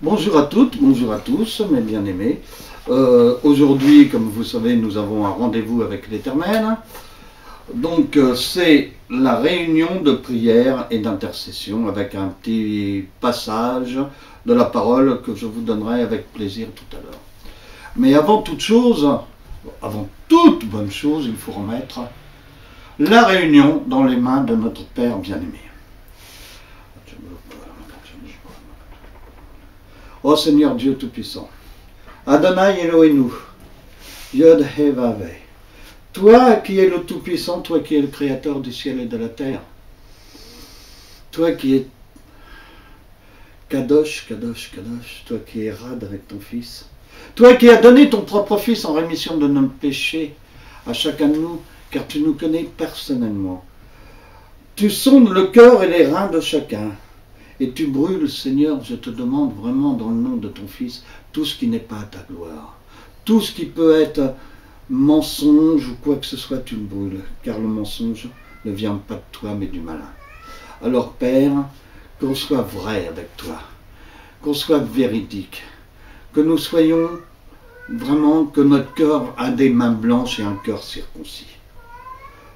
Bonjour à toutes, bonjour à tous, mes bien-aimés. Aujourd'hui, comme vous savez, nous avons un rendez-vous avec l'Éternel. Donc, c'est la réunion de prière et d'intercession avec un petit passage de la parole que je vous donnerai avec plaisir tout à l'heure. Mais avant toute chose, avant toute bonne chose, il faut remettre la réunion dans les mains de notre Père bien-aimé. Ô Seigneur Dieu Tout-Puissant, Adonai Elohenu, Yod He Vav He, toi qui es le Tout-Puissant, toi qui es le Créateur du ciel et de la terre, toi qui es Kadosh, Kadosh, Kadosh, toi qui es Rad avec ton Fils, toi qui as donné ton propre Fils en rémission de nos péchés à chacun de nous, car tu nous connais personnellement. Tu sondes le cœur et les reins de chacun. Et tu brûles, Seigneur, je te demande vraiment dans le nom de ton Fils, tout ce qui n'est pas à ta gloire. Tout ce qui peut être mensonge ou quoi que ce soit, tu le brûles, car le mensonge ne vient pas de toi, mais du malin. Alors, Père, qu'on soit vrai avec toi, qu'on soit véridique, que nous soyons vraiment, que notre cœur a des mains blanches et un cœur circoncis.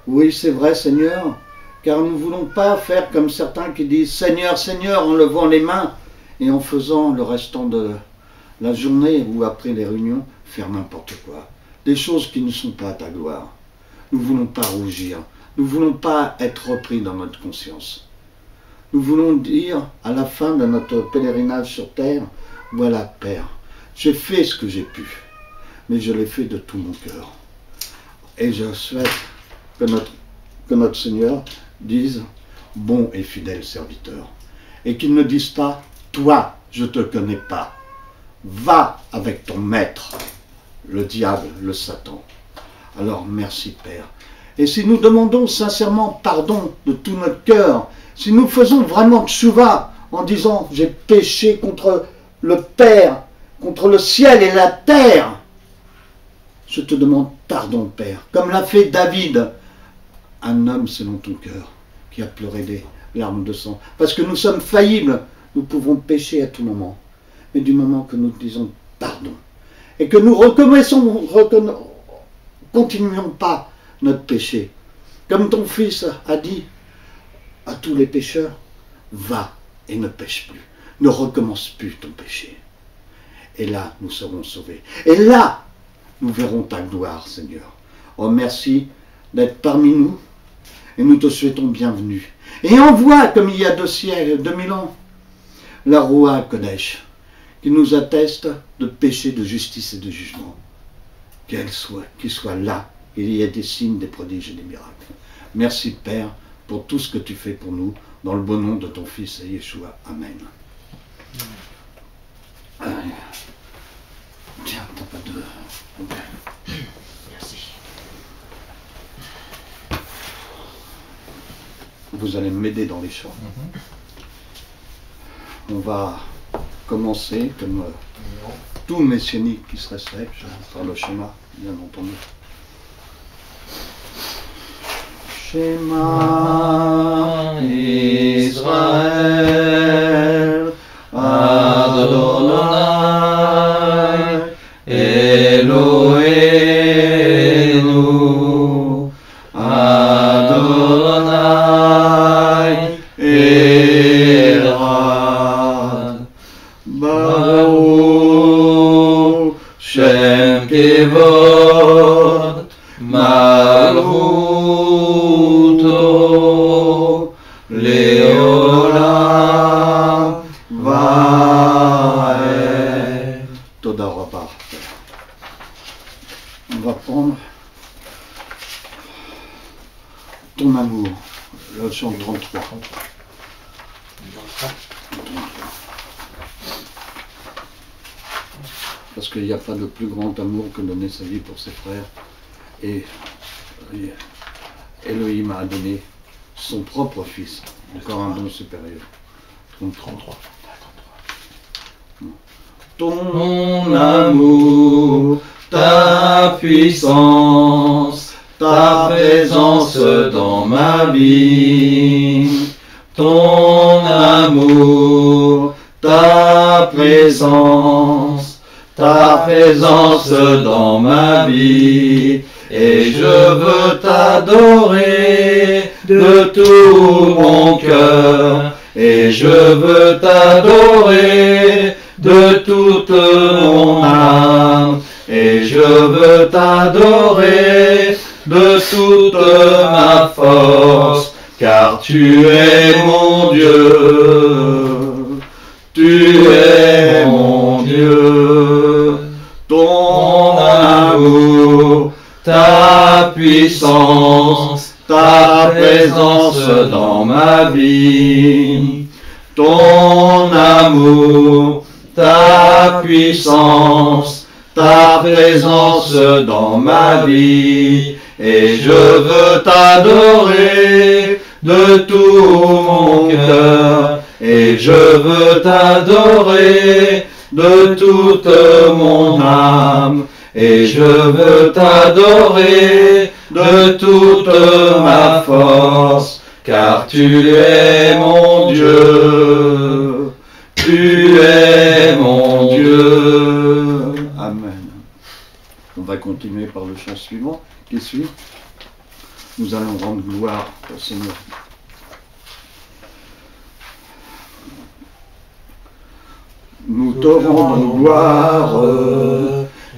Oui, c'est vrai, Seigneur, car nous ne voulons pas faire comme certains qui disent « Seigneur, Seigneur » en levant les mains et en faisant le restant de la journée ou après les réunions, faire n'importe quoi. Des choses qui ne sont pas à ta gloire. Nous ne voulons pas rougir. Nous ne voulons pas être repris dans notre conscience. Nous voulons dire à la fin de notre pèlerinage sur terre « Voilà, Père, j'ai fait ce que j'ai pu, mais je l'ai fait de tout mon cœur. » Et je souhaite que notre Seigneur dise « bon et fidèle serviteur » et qu'ils ne disent pas « toi, je ne te connais pas, va avec ton maître, le diable, le Satan ». Alors merci Père. Et si nous demandons sincèrement pardon de tout notre cœur, si nous faisons vraiment tchouva en disant « j'ai péché contre le Père, contre le ciel et la terre », je te demande pardon Père, comme l'a fait David, un homme selon ton cœur, qui a pleuré des larmes de sang. Parce que nous sommes faillibles, nous pouvons pécher à tout moment. Mais du moment que nous disons pardon, et que nous continuons pas notre péché, comme ton Fils a dit à tous les pécheurs, va et ne pêche plus, ne recommence plus ton péché. Et là, nous serons sauvés. Et là, nous verrons ta gloire, Seigneur. Oh, merci d'être parmi nous. Et nous te souhaitons bienvenue. Et envoie, comme il y a 2000 ans, la Roua Kodesh, qui nous atteste de péché, de justice et de jugement. Qu'il soit là, il y ait des signes, des prodiges et des miracles. Merci Père pour tout ce que tu fais pour nous, dans le beau nom de ton Fils Yeshua. Amen. Tiens, t'as pas de... Okay. Merci. Vous allez m'aider dans les chants. On va commencer comme tout messianique qui se respecte, par le schéma, bien entendu. Shema Israël Adonai Elohenu Adonai Erad Baruch Shem Kevod Malchuto Leolam Vaed. Toda Rabba. On va prendre ton amour, le chant 33. Parce qu'il n'y a pas de plus grand amour que donner sa vie pour ses frères. Et Elohim a donné son propre Fils, encore un don supérieur. 33. Ton amour, ta puissance, ta présence dans ma vie, ton amour, ta présence dans ma vie. Et je veux t'adorer de tout mon cœur. Et je veux t'adorer de toute mon âme. Et je veux t'adorer de toute ma force. Car tu es mon Dieu. Tu es mon Dieu. Ton amour, ta puissance, ta présence dans ma vie. Ton amour, ta puissance, ta présence dans ma vie. Et je veux t'adorer de tout mon cœur. Et je veux t'adorer de toute mon âme. Et je veux t'adorer de toute ma force, car tu es mon Dieu, tu es mon Dieu. Amen. On va continuer par le chant suivant qui suit. Nous allons rendre gloire au Seigneur. Nous te rendons gloire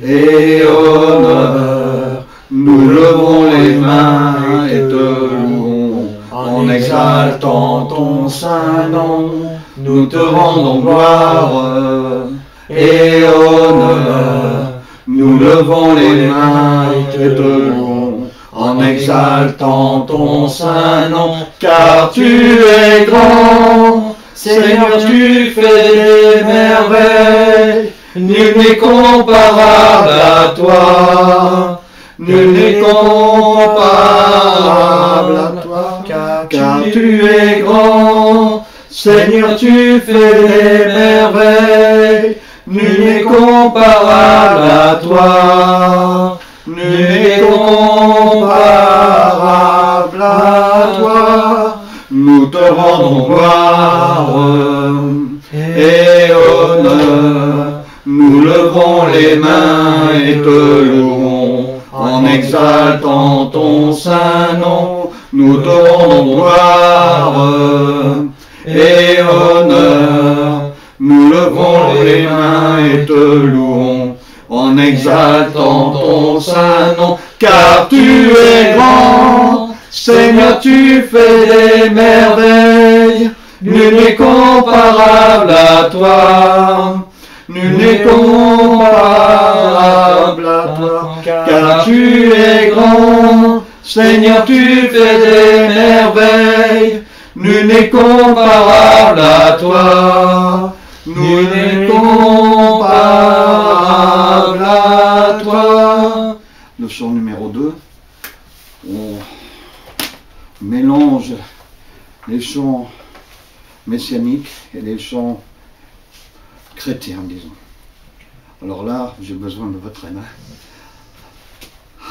et honneur, nous levons les mains et te louons, en exaltant ton saint nom. Nous te rendons gloire et honneur, nous levons les mains et te louons, en exaltant ton saint nom, car tu es grand, Seigneur, tu fais des merveilles. Nul n'est comparable à toi, nul n'est comparable à toi, car tu es grand, Seigneur, tu fais des merveilles, nul n'est comparable à toi, nul n'est comparable à toi, nous te rendons gloire et honneur. Nous levons les mains et te louons, en exaltant ton saint nom. Nous te rendons gloire et honneur. Nous levons les mains et te louons, en exaltant ton saint nom. Car tu es grand, Seigneur, tu fais des merveilles. Nul n'est comparable à toi. Nul n'est comparable à toi, car tu es grand, Seigneur, tu fais des merveilles. Nul n'est comparable à toi, nul n'est comparable à toi. Le chant numéro 2, on mélange les chants messianiques et les chants chrétien, disons. Alors là, j'ai besoin de votre aide.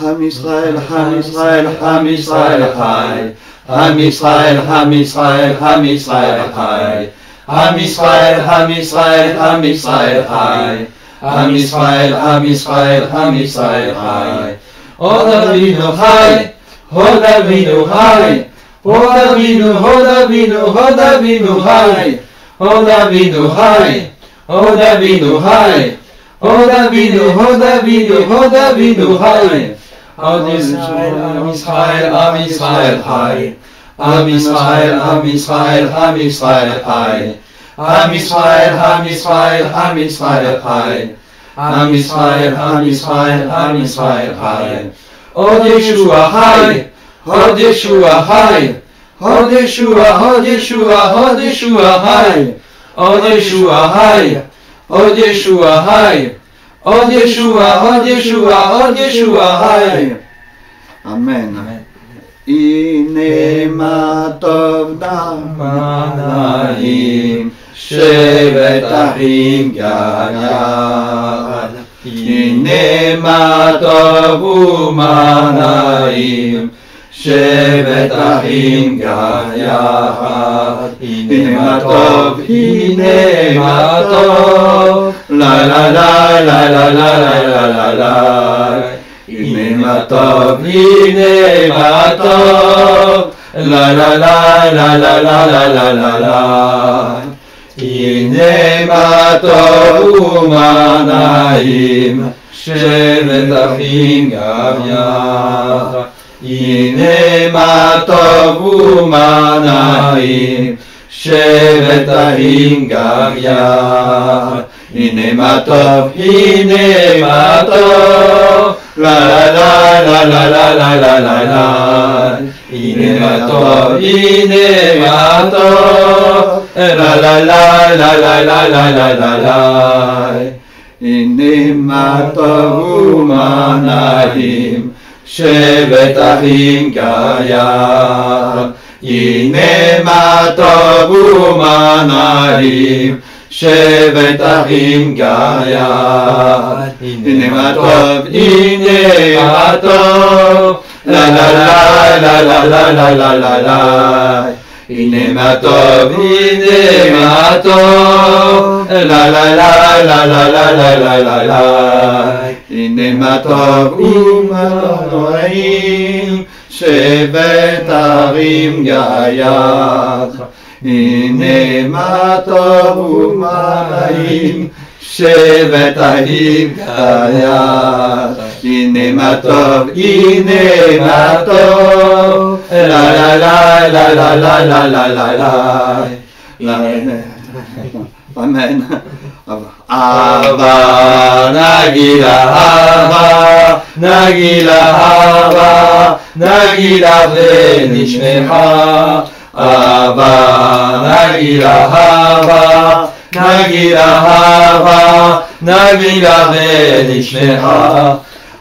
Ham Israël, Ham Israël, Ham Israël, Hai. Ham Israël, Ham Israël, Ham Israël, Hai. Ham Israël, Ham Israël, Ham Israël, Hai. Ham Israël, Ham Israël, Ham Israël, Hai. Oh Davino, Hai. Oh Davino, Hai. Oh Davino, oh Davino, oh Davino, Hai. Oh Davino, Hai. Oh Davino, Hai. Oh Davino, oh Davino, oh Davino, Hai. Am Israël, Am Israël, Am Israël, Hai. Am Israël, Am Israël, Am Israël, Hai. Am Israël, Am Israël, Am Israël, Hai. Am Israël, Am Israël, Am Israël, Hai. Oh Yeshua, Hai. Oh Yeshua, Hai. Oh Yeshua, oh Yeshua, oh Yeshua, Hai. Oh Yeshua, Hai. Oh Yeshua, Hai. Oh Yeshua, oh Yeshua, oh Yeshua, Hai. Amen. Inema tov damanaim, shevet ahim gayad. Inema tov umanaim, שבט אחים גם יחד. הנה מה טוב, הנה מה טוב, לה לה לה לה לה לה לה לה לה. הנה מה טוב, הנה מה טוב, לה לה לה לה לה לה לה לה לה לה. הנה מה טוב ומה נעים, שבט אחים גם יחד. הנה מה טוב ומה נעים, שבט אחים גם יחד. הנה מה טוב, הנה מה טוב, לה לה לה לה לה לה לה לה לה. הנה מה טוב, הנה מה טוב, לה לה לה לה לה לה לה לה לה לה. הנה מה טוב ומה נעים, שבט אחים גם יחד. הנה מה טוב ומה נעים, שבט אחים גם יחד. הנה מה טוב, הנה מה טוב, לה לה לה לה לה לה לה לה לה לה. הנה מה טוב, הנה מה טוב, לה לה לה לה לה לה לה לה לה לה. הנה מה טוב ומה נעים, שבט אחים גם יחד. הנה מה טוב ומה נעים, שבט אחים גם יחד. הנה מה טוב, הנה מה טוב, לה לה לה לה לה לה לה לה לה. אמן. אהבה, נגילה אהבה, נגילה אהבה, נגילה ונשמחה. אהבה, נגילה אהבה, נגילה אהבה, נגילה ונשמחה.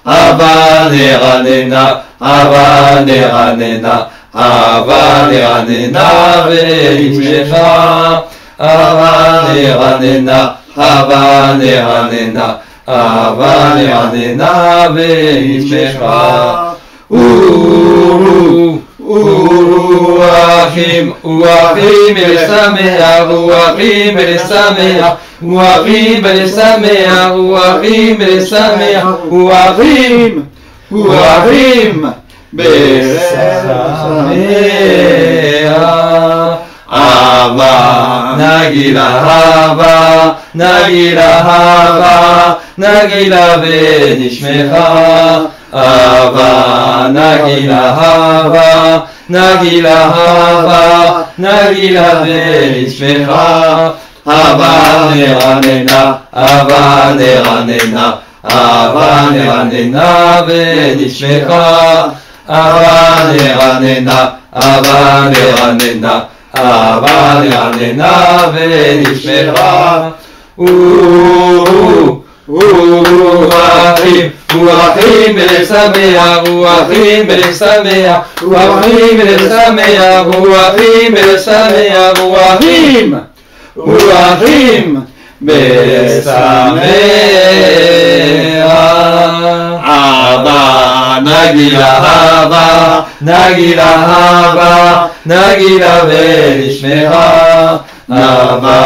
אהבה נרננה, אהבה נרננה, אהבה נרננה ונשמחה. אהבה נרננה, אהבה נרננה, אהבה נרננה ונשמחה. אחים, אחים לשמח, אחים לשמח, אחים לשמח, אחים לשמח, אחים, אחים לשמח. אהבה, נגילה אהבה, נגילה אהבה, נגילה ונשמחה. אהבה, נגילה אהבה, נגילה אהבה, נגילה ונשמחה. אהבה נרננה, אהבה נרננה, אהבה נרננה ונשמחה. אהבה נרננה, אהבה נרננה, אהבה נרננה ונשמחה. אחים, אחים לשמח, אחים לשמח, אחים לשמח, אחים לשמח, אחים, אחים לשמח. אהבה, נגילה אהבה, נגילה אהבה, נגילה ונשמחה. אהבה,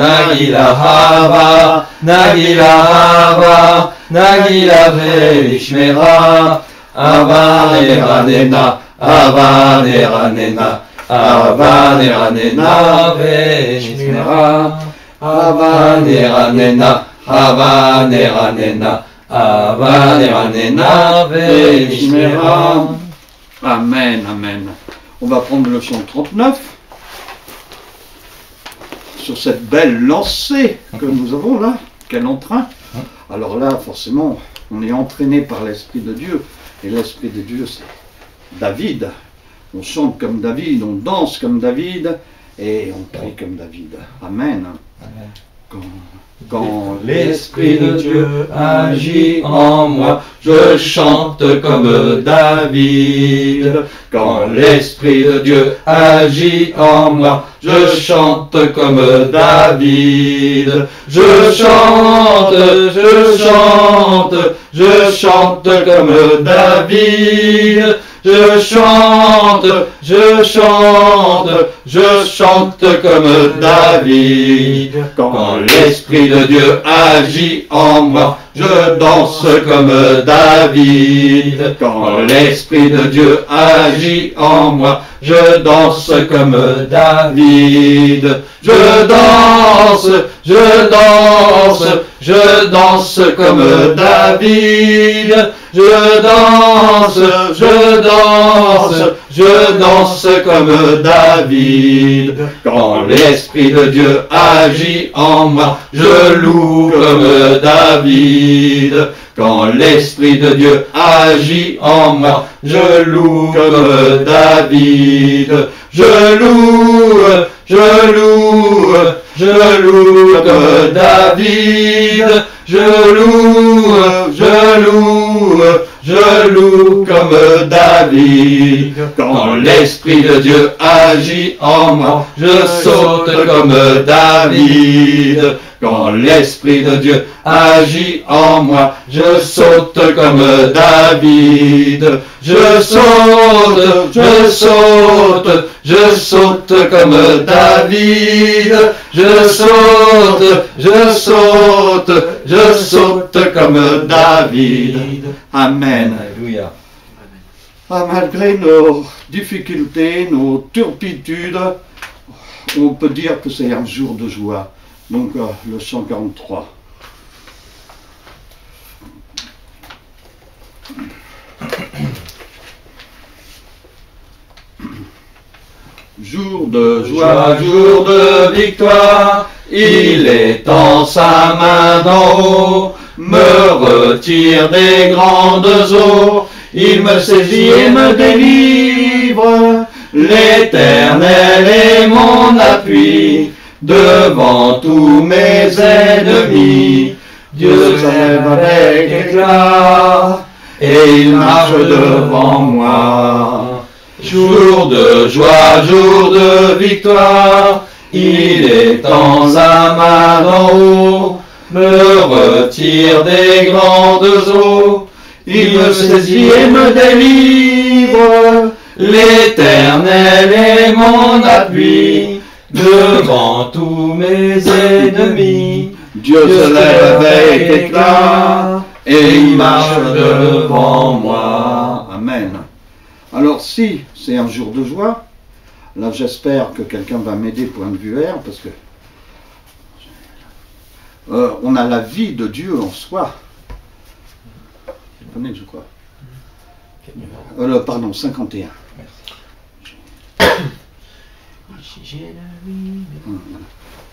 נגילה אהבה, נגילה אהבה, נגילה ונשמחה. אהבה נרננה, אהבה נרננה, אהבה נרננה ונשמחה. אהבה נרננה, אהבה נרננה, אהבה נרננה ונשמחה. Amen, amen. On va prendre le chant 39. Sur cette belle lancée que nous avons là, quel entrain. Alors là, forcément, on est entraîné par l'Esprit de Dieu. Et l'Esprit de Dieu, c'est David. On chante comme David, on danse comme David, et on prie comme David. Amen. Quand l'Esprit de Dieu agit en moi, je chante comme David. Quand l'Esprit de Dieu agit en moi, je chante comme David. Je chante, je chante, je chante comme David. je chante, je chante, je chante comme David. Quand l'Esprit de Dieu agit en moi, je danse comme David. Quand l'Esprit de Dieu agit en moi, je danse comme David. Je danse, je danse, je danse comme David. Je danse, je danse, je danse comme David. Quand l'Esprit de Dieu agit en moi, je loue comme David. Quand l'Esprit de Dieu agit en moi, je loue comme David. Je loue, je loue, je loue comme David. Je loue, je loue, je loue comme David. Quand l'Esprit de Dieu agit en moi, je saute comme David. Quand l'Esprit de Dieu agit en moi, je saute comme David. Je saute, je saute, je saute comme David. Je saute, je saute, je saute comme David. Amen. Alléluia. Malgré nos difficultés, nos turpitudes, on peut dire que c'est un jour de joie. Donc le 143. Jour de joie, jour de victoire, il étend sa main d'en haut, me retire des grandes eaux, il me saisit et me délivre. L'Éternel est mon appui devant tous mes ennemis. Dieu se lève avec éclat et il marche devant moi. Jour de joie, jour de victoire, il étend sa main d'en haut, me retire des grandes eaux, il me saisit et me délivre. L'Éternel est mon appui devant tous mes ennemis. Dieu se lève avec éclat et il marche devant moi. Amen. Alors si c'est un jour de joie, là j'espère que quelqu'un va m'aider point de vue R, parce que on a la vie de Dieu en soi. Vous connaissez, je crois. Pardon, 51.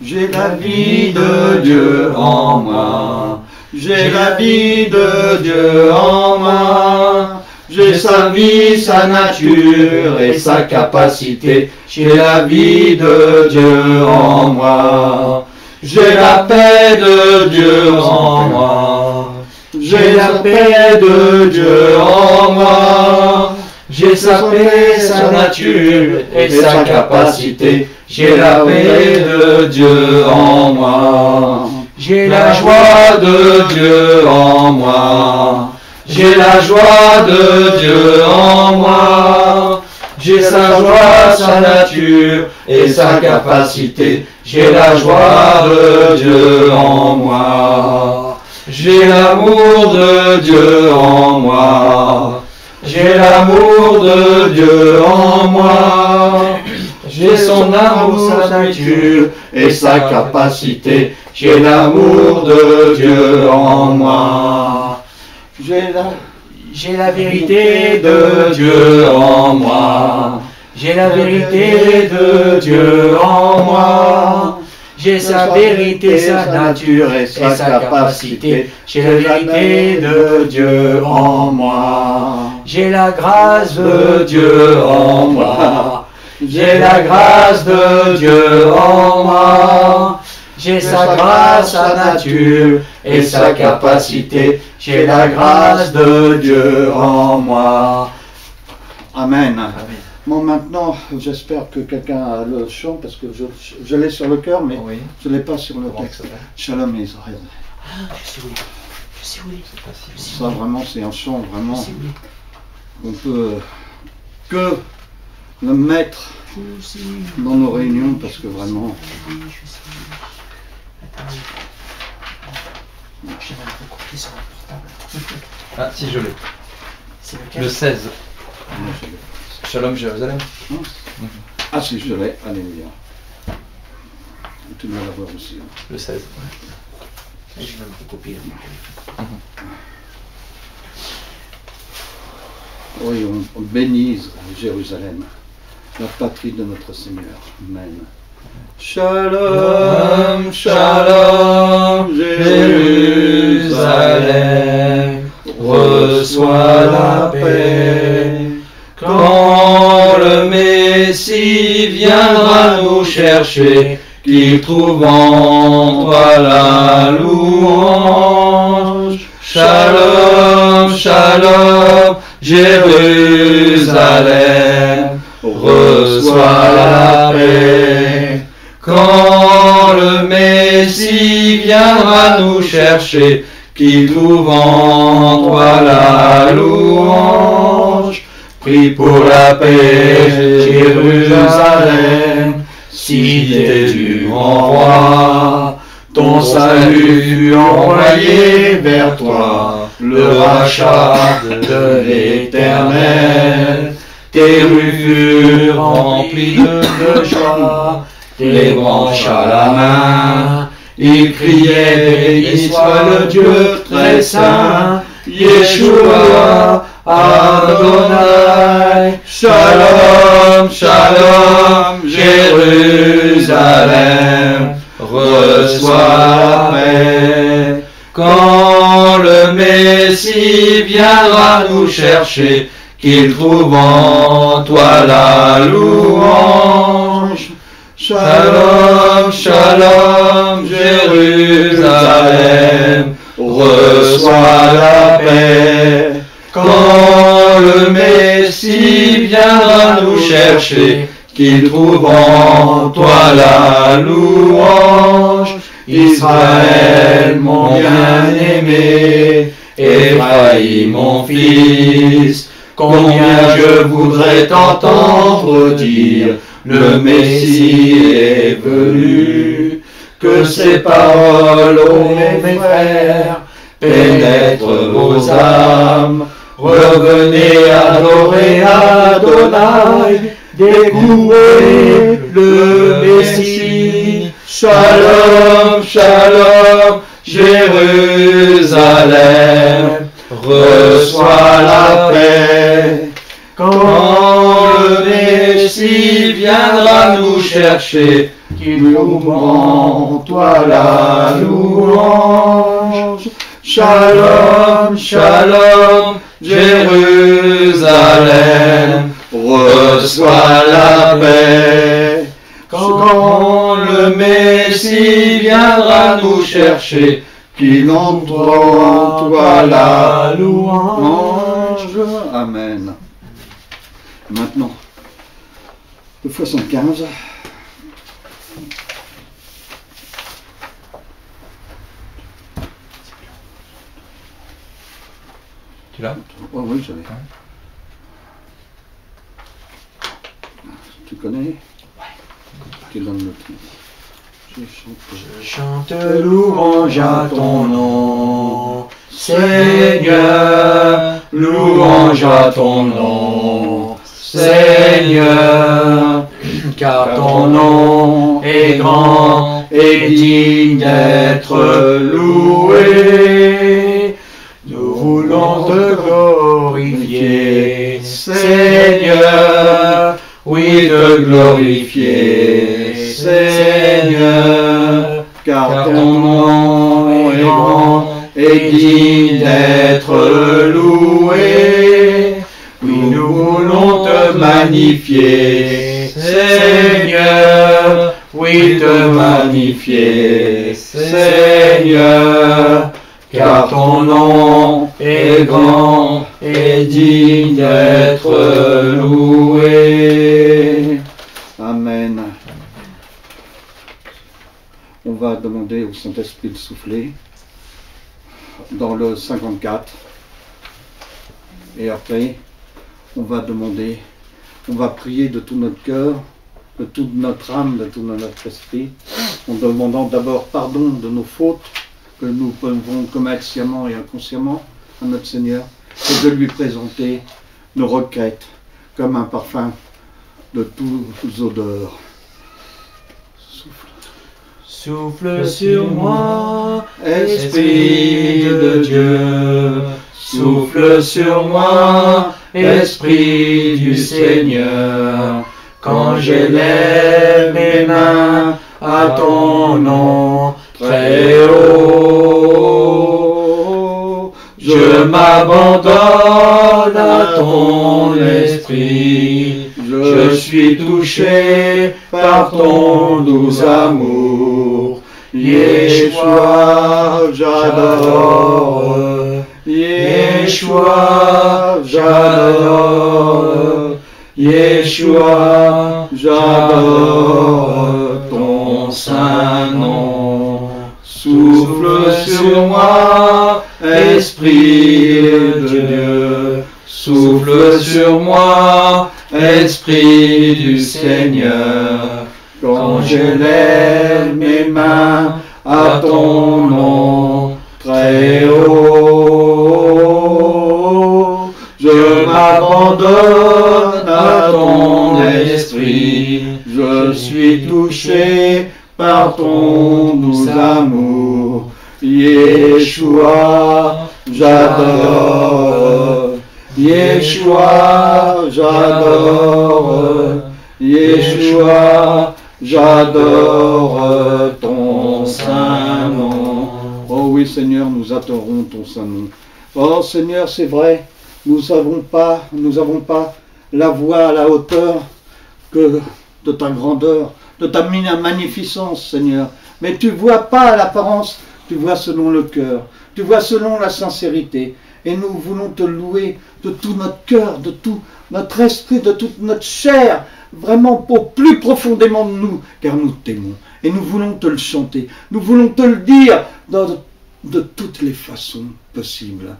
J'ai la vie de Dieu en moi. J'ai la vie de Dieu en moi. J'ai sa vie, sa nature et sa capacité. J'ai la vie de Dieu en moi. J'ai la paix de Dieu en moi. J'ai la paix de Dieu en moi. J'ai sa paix, sa nature et sa capacité. J'ai la paix de Dieu en moi. J'ai la joie de Dieu en moi. J'ai la joie de Dieu en moi. J'ai sa joie, sa nature et sa capacité. J'ai la joie de Dieu en moi. J'ai l'amour de Dieu en moi. J'ai l'amour de Dieu en moi. J'ai son amour, sa nature et sa capacité. J'ai l'amour de Dieu en moi. J'ai la vérité de Dieu en moi. J'ai la vérité de Dieu en moi. J'ai sa vérité, sa nature et sa capacité. J'ai la vérité de Dieu en moi. J'ai la grâce de Dieu en moi. J'ai la grâce de Dieu en moi. J'ai sa grâce, sa nature et sa capacité. J'ai la grâce de Dieu en moi. Amen. Amen. Bon, maintenant, j'espère que quelqu'un a le chant, parce que je l'ai sur le cœur, mais oui. Je ne l'ai pas sur le texte. Shalom Israël. Ah, je sais où il est. Ça, vraiment, c'est un chant, vraiment. On peut que le mettre dans nos réunions, parce que vraiment... Ah, si, je l'ai. C'est lequel? Le 16. Moi, je l'ai. Shalom Jérusalem. Non, ah si, je l'ai, alléluia. Tu dois l'avoir aussi. Hein. Le 16. Je vais me recopier. Oui, on bénisse Jérusalem, la patrie de notre Seigneur. Amen. Shalom, shalom, Jérusalem, reçois la paix. Quand le Messie viendra nous chercher, qu'il trouve en toi la louange. Shalom, shalom, Jérusalem, reçois la paix. Quand le Messie viendra nous chercher, qu'il trouve en toi la louange. Prie pour la paix, Jérusalem, cité du grand roi. Ton salut fut envoyé vers toi, le rachat de l'Éternel. Tes rues furent remplies de joie, les branches à la main. Ils criaient, béni soit le Dieu très saint, Yeshua, Adonai. Shalom, shalom, Jérusalem, reçois la paix. Quand le Messie viendra nous chercher, qu'il trouve en toi la louange. Shalom, shalom, Jérusalem, reçois la paix. Quand le Messie viendra nous chercher, qu'il trouve en toi la louange. Israël, mon bien-aimé, Ephraïm, mon fils, combien je voudrais t'entendre dire, le Messie est venu. Que ces paroles, ô mes frères, pénètrent vos âmes. Revenez adorer Adonai, découvrez le Messie. Shalom, shalom, Jérusalem, reçois la paix. Quand le Messie viendra nous chercher, qu'il trouve en toi la louange. Shalom, shalom, Jérusalem, reçois la paix. Quand le Messie viendra nous chercher, qu'il entre en toi la louange. Amen. Maintenant, le 75. Tu l'as? Oh oui, j'avais. Tu connais? Tu donnes le titre. Je chante louange à ton nom, Seigneur, louange à ton nom, Seigneur, car ton nom est grand et digne d'être loué. Nous voulons te glorifier, Seigneur, oui, te glorifier, Seigneur, car ton nom est grand et digne d'être loué. Oui, nous voulons te magnifier, Seigneur, oui, te magnifier, Seigneur, car ton nom est grand et digne d'être loué. Amen. On va demander au Saint-Esprit de souffler dans le 54. Et après, on va demander on va prier de tout notre cœur, de toute notre âme, de tout notre esprit, en demandant d'abord pardon de nos fautes que nous pouvons commettre sciemment et inconsciemment à notre Seigneur, et de lui présenter nos requêtes comme un parfum de toutes odeurs. Souffle sur moi, Esprit de Dieu. Souffle sur moi, Esprit du Seigneur. Quand j'élève mes mains à ton nom très haut, je m'abandonne à ton esprit. Je suis touché par ton doux amour. Yeshua, j'adore. Yeshua, j'adore. Yeshua, j'adore ton saint nom. Souffle sur moi, Esprit de Dieu. Souffle sur moi, Esprit du Seigneur. Quand j'élève mes mains à ton nom très haut, je m'abandonne à ton esprit. Je suis touché par ton doux amour. Yeshua, j'adore. Yeshua, j'adore. Yeshua, j'adore ton saint nom. Oh oui Seigneur, nous adorons ton saint nom. Oh Seigneur, c'est vrai, nous n'avons pas la voix à la hauteur que de ta grandeur, de ta magnificence, Seigneur. Mais tu vois pas l'apparence, tu vois selon le cœur, tu vois selon la sincérité. Et nous voulons te louer de tout notre cœur, de tout notre esprit, de toute notre chair, vraiment au plus profondément de nous, car nous t'aimons. Et nous voulons te le chanter, nous voulons te le dire de toutes les façons possibles.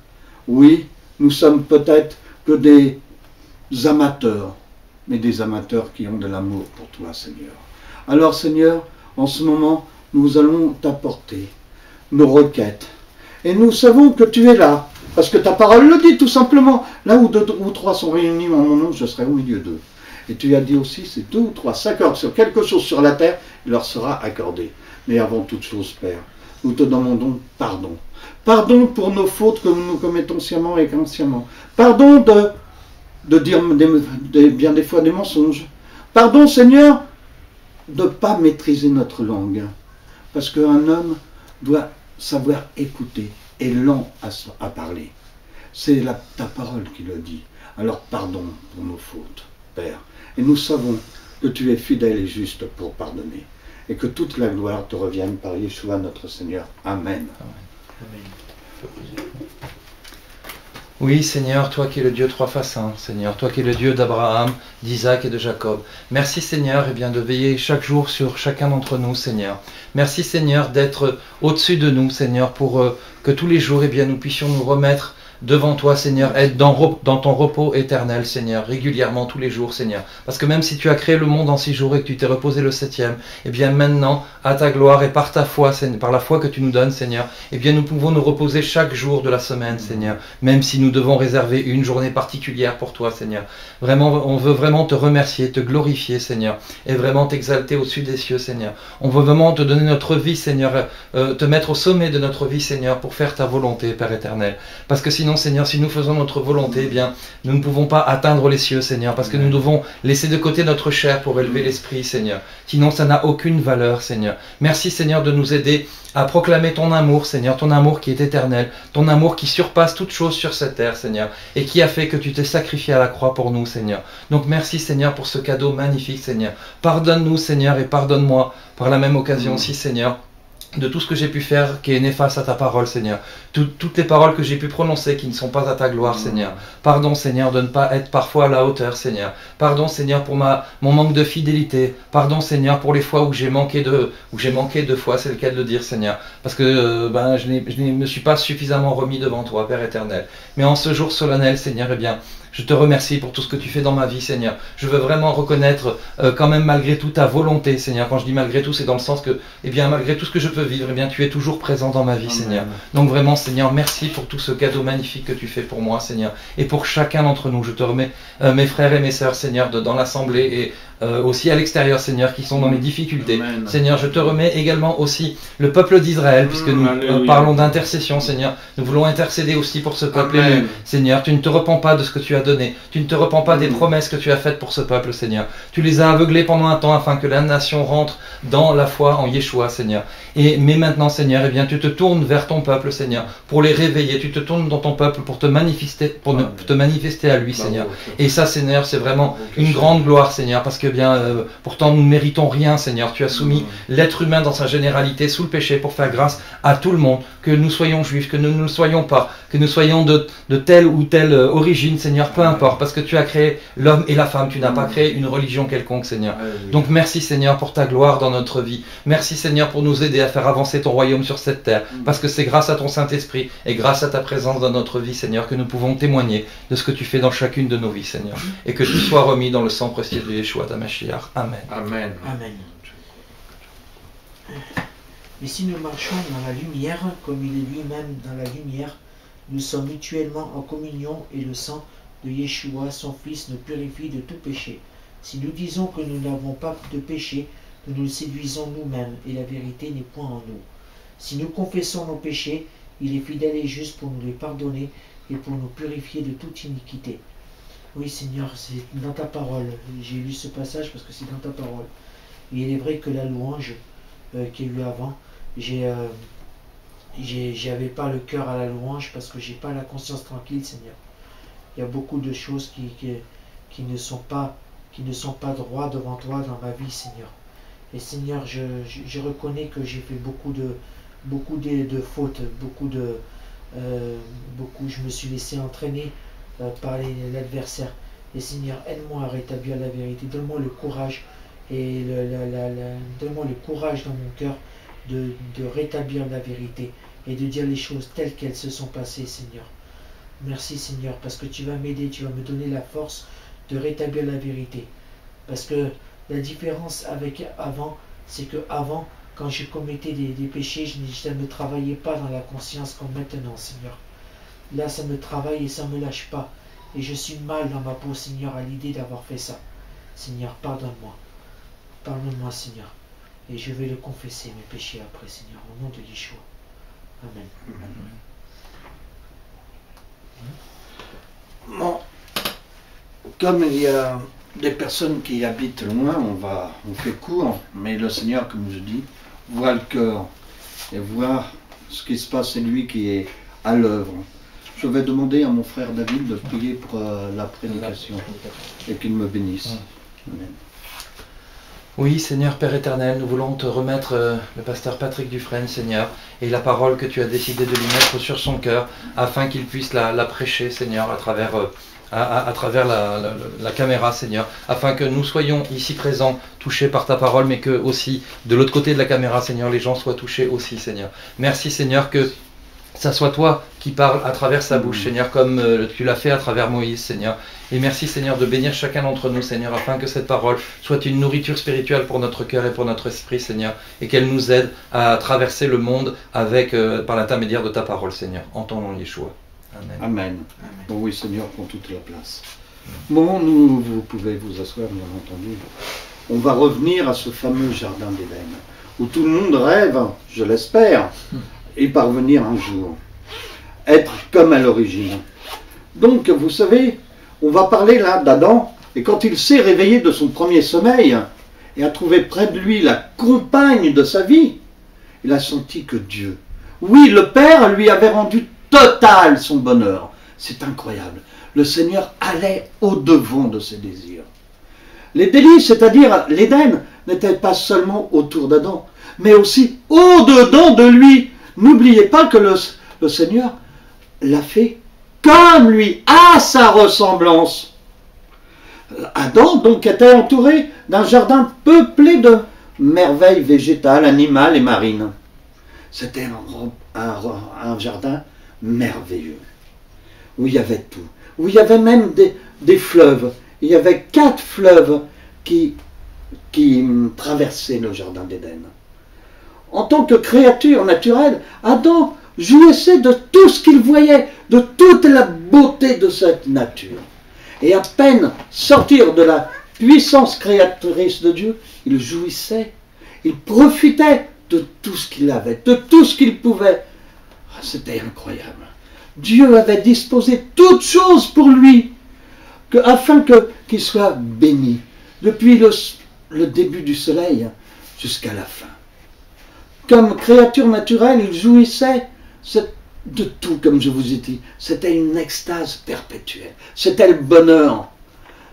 Oui, nous sommes peut-être que des amateurs, mais des amateurs qui ont de l'amour pour toi, Seigneur. Alors, Seigneur, en ce moment, nous allons t'apporter nos requêtes. Et nous savons que tu es là, parce que ta parole le dit tout simplement. Là où deux ou trois sont réunis en mon nom, je serai au milieu d'eux. Et tu as dit aussi, c'est 2 ou 3 s'accordent sur quelque chose sur la terre, il leur sera accordé. Mais avant toute chose, Père, nous te demandons pardon. Pardon pour nos fautes que nous commettons sciemment et inconsciemment. Pardon de dire bien des fois des mensonges. Pardon, Seigneur, de ne pas maîtriser notre langue. Parce qu'un homme doit savoir écouter et lent à parler. C'est ta parole qui le dit. Alors pardon pour nos fautes, Père. Et nous savons que tu es fidèle et juste pour pardonner. Et que toute la gloire te revienne par Yeshua notre Seigneur. Amen. Amen. Oui, Seigneur, toi qui es le Dieu trois fois saint, Seigneur, toi qui es le Dieu d'Abraham, d'Isaac et de Jacob. Merci, Seigneur, et bien de veiller chaque jour sur chacun d'entre nous, Seigneur. Merci, Seigneur, d'être au-dessus de nous, Seigneur, pour que tous les jours, eh bien, nous puissions nous remettre devant toi, Seigneur, être dans ton repos éternel, Seigneur, régulièrement, tous les jours, Seigneur. Parce que même si tu as créé le monde en 6 jours et que tu t'es reposé le 7e, eh bien maintenant, à ta gloire et par ta foi, par la foi que tu nous donnes, Seigneur, eh bien nous pouvons nous reposer chaque jour de la semaine, Seigneur, même si nous devons réserver une journée particulière pour toi, Seigneur. Vraiment, on veut vraiment te remercier, te glorifier, Seigneur, et vraiment t'exalter au-dessus des cieux, Seigneur. On veut vraiment te donner notre vie, Seigneur, te mettre au sommet de notre vie, Seigneur, pour faire ta volonté, Père éternel. Parce que sinon, Seigneur, si nous faisons notre volonté, eh bien, nous ne pouvons pas atteindre les cieux, Seigneur, parce que nous devons laisser de côté notre chair pour élever l'esprit, Seigneur. Sinon, ça n'a aucune valeur, Seigneur. Merci, Seigneur, de nous aider à proclamer ton amour, Seigneur, ton amour qui est éternel, ton amour qui surpasse toute chose sur cette terre, Seigneur, et qui a fait que tu t'es sacrifié à la croix pour nous, Seigneur. Donc, merci, Seigneur, pour ce cadeau magnifique, Seigneur. Pardonne-nous, Seigneur, et pardonne-moi par la même occasion aussi, Seigneur, de tout ce que j'ai pu faire qui est néfaste à ta parole, Seigneur. Toutes les paroles que j'ai pu prononcer qui ne sont pas à ta gloire, Seigneur. Pardon, Seigneur, de ne pas être parfois à la hauteur, Seigneur. Pardon, Seigneur, pour mon manque de fidélité. Pardon, Seigneur, pour les fois où j'ai manqué de foi, c'est le cas de le dire, Seigneur. Parce que je ne me suis pas suffisamment remis devant toi, Père éternel. Mais en ce jour solennel, Seigneur, eh bien, Je te remercie pour tout ce que tu fais dans ma vie, Seigneur. Je veux vraiment reconnaître quand même malgré tout ta volonté, Seigneur. Quand je dis malgré tout, c'est dans le sens que, eh bien, malgré tout ce que je peux vivre, eh bien, tu es toujours présent dans ma vie, Amen. Seigneur. Donc vraiment, Seigneur, merci pour tout ce cadeau magnifique que tu fais pour moi, Seigneur. Et pour chacun d'entre nous, je te remets mes frères et mes sœurs, Seigneur, dans l'assemblée et aussi à l'extérieur, Seigneur, qui sont dans les difficultés. Amen. Seigneur, je te remets également aussi le peuple d'Israël, puisque nous Alléluia. parlons d'intercession, Seigneur. Nous voulons intercéder aussi pour ce peuple Amen. élu. Seigneur, tu ne te repens pas de ce que tu as donné. Tu ne te repens pas des promesses que tu as faites pour ce peuple, Seigneur. Tu les as aveuglés pendant un temps afin que la nation rentre dans la foi en Yeshua, Seigneur. Mais maintenant, Seigneur, eh bien, tu te tournes vers ton peuple, Seigneur, pour les réveiller. Tu te tournes dans ton peuple pour te manifester, te manifester à lui, Seigneur. Et ça, Seigneur, c'est vraiment une grande gloire, Seigneur, parce que bien, pourtant, nous ne méritons rien, Seigneur. Tu as soumis l'être humain dans sa généralité sous le péché pour faire grâce à tout le monde, que nous soyons juifs, que nous ne le soyons pas, que nous soyons de telle ou telle origine, Seigneur, peu importe, parce que tu as créé l'homme et la femme, tu n'as pas créé une religion quelconque, Seigneur. Donc merci, Seigneur, pour ta gloire dans notre vie. Merci, Seigneur, pour nous aider à faire avancer ton royaume sur cette terre, parce que c'est grâce à ton Saint-Esprit et grâce à ta présence dans notre vie, Seigneur, que nous pouvons témoigner de ce que tu fais dans chacune de nos vies, Seigneur, et que tu sois remis dans le sang précieux de Yeshua, ta Mashiach. Amen. Amen. Amen. Mais si nous marchons dans la lumière, comme il est lui-même dans la lumière, nous sommes mutuellement en communion et le sang de Yeshua, son Fils, nous purifie de tout péché. Si nous disons que nous n'avons pas de péché, nous nous séduisons nous-mêmes et la vérité n'est point en nous. Si nous confessons nos péchés, il est fidèle et juste pour nous les pardonner et pour nous purifier de toute iniquité. Oui, Seigneur, c'est dans ta parole. J'ai lu ce passage parce que c'est dans ta parole. Et il est vrai que la louange qu'il y a eu avant, j'avais pas le cœur à la louange parce que j'ai pas la conscience tranquille, Seigneur. Il y a beaucoup de choses qui ne sont pas droits devant toi dans ma vie, Seigneur. Et Seigneur, je reconnais que j'ai fait beaucoup de fautes, je me suis laissé entraîner par l'adversaire. Et Seigneur, aide-moi à rétablir la vérité. Donne-moi le courage et donne-moi le courage dans mon cœur de rétablir la vérité et de dire les choses telles qu'elles se sont passées, Seigneur. Merci, Seigneur, parce que tu vas m'aider, tu vas me donner la force de rétablir la vérité. Parce que la différence avec avant, c'est que avant, quand je commettais des péchés, ça ne me travaillait pas dans la conscience comme maintenant, Seigneur. Là, ça me travaille et ça ne me lâche pas. Et je suis mal dans ma peau, Seigneur, à l'idée d'avoir fait ça. Seigneur, pardonne-moi. Pardonne-moi, Seigneur. Et je vais le confesser, mes péchés après, Seigneur, au nom de Yeshua. Amen. Bon, comme il y a des personnes qui habitent loin, on fait court, mais le Seigneur, comme je dis, voit le cœur et voit ce qui se passe, c'est lui qui est à l'œuvre. Je vais demander à mon frère David de prier pour la prédication et qu'il me bénisse. Amen. Oui, Seigneur Père éternel, nous voulons te remettre le pasteur Patrick Dufresne, Seigneur, et la parole que tu as décidé de lui mettre sur son cœur, afin qu'il puisse la prêcher, Seigneur, à travers la caméra, Seigneur, afin que nous soyons ici présents, touchés par ta parole, mais que aussi, de l'autre côté de la caméra, Seigneur, les gens soient touchés aussi, Seigneur. Merci, Seigneur, que ça soit toi qui parles à travers sa bouche, Seigneur, comme tu l'as fait à travers Moïse, Seigneur. Et merci, Seigneur, de bénir chacun d'entre nous, Seigneur, afin que cette parole soit une nourriture spirituelle pour notre cœur et pour notre esprit, Seigneur, et qu'elle nous aide à traverser le monde avec, par l'intermédiaire de ta parole, Seigneur, en ton nom, Yeshua. Amen. Amen. Bon, oui, Seigneur, prends toute la place. Bon, vous pouvez vous asseoir, bien entendu. On va revenir à ce fameux jardin d'Éden, où tout le monde rêve, je l'espère, y parvenir un jour. Être comme à l'origine. Donc, vous savez, on va parler là d'Adam, et quand il s'est réveillé de son premier sommeil, et a trouvé près de lui la compagne de sa vie, il a senti que Dieu, oui, le Père lui avait rendu total son bonheur. C'est incroyable. Le Seigneur allait au-devant de ses désirs. Les délices, c'est-à-dire l'Éden, n'étaient pas seulement autour d'Adam, mais aussi au-dedans de lui. N'oubliez pas que le Seigneur l'a fait comme lui, à sa ressemblance. Adam, donc, était entouré d'un jardin peuplé de merveilles végétales, animales et marines. C'était un jardin merveilleux. où il y avait tout, où il y avait même des fleuves. Il y avait 4 fleuves qui traversaient le jardin d'Éden. En tant que créature naturelle, Adam jouissait de tout ce qu'il voyait, de toute la beauté de cette nature. Et à peine sortir de la puissance créatrice de Dieu, il jouissait, il profitait de tout ce qu'il avait, de tout ce qu'il pouvait. C'était incroyable. Dieu avait disposé toutes choses pour lui, afin qu'il soit béni, depuis le début du soleil jusqu'à la fin. Comme créature naturelle, il jouissait de tout, comme je vous ai dit. C'était une extase perpétuelle. C'était le bonheur.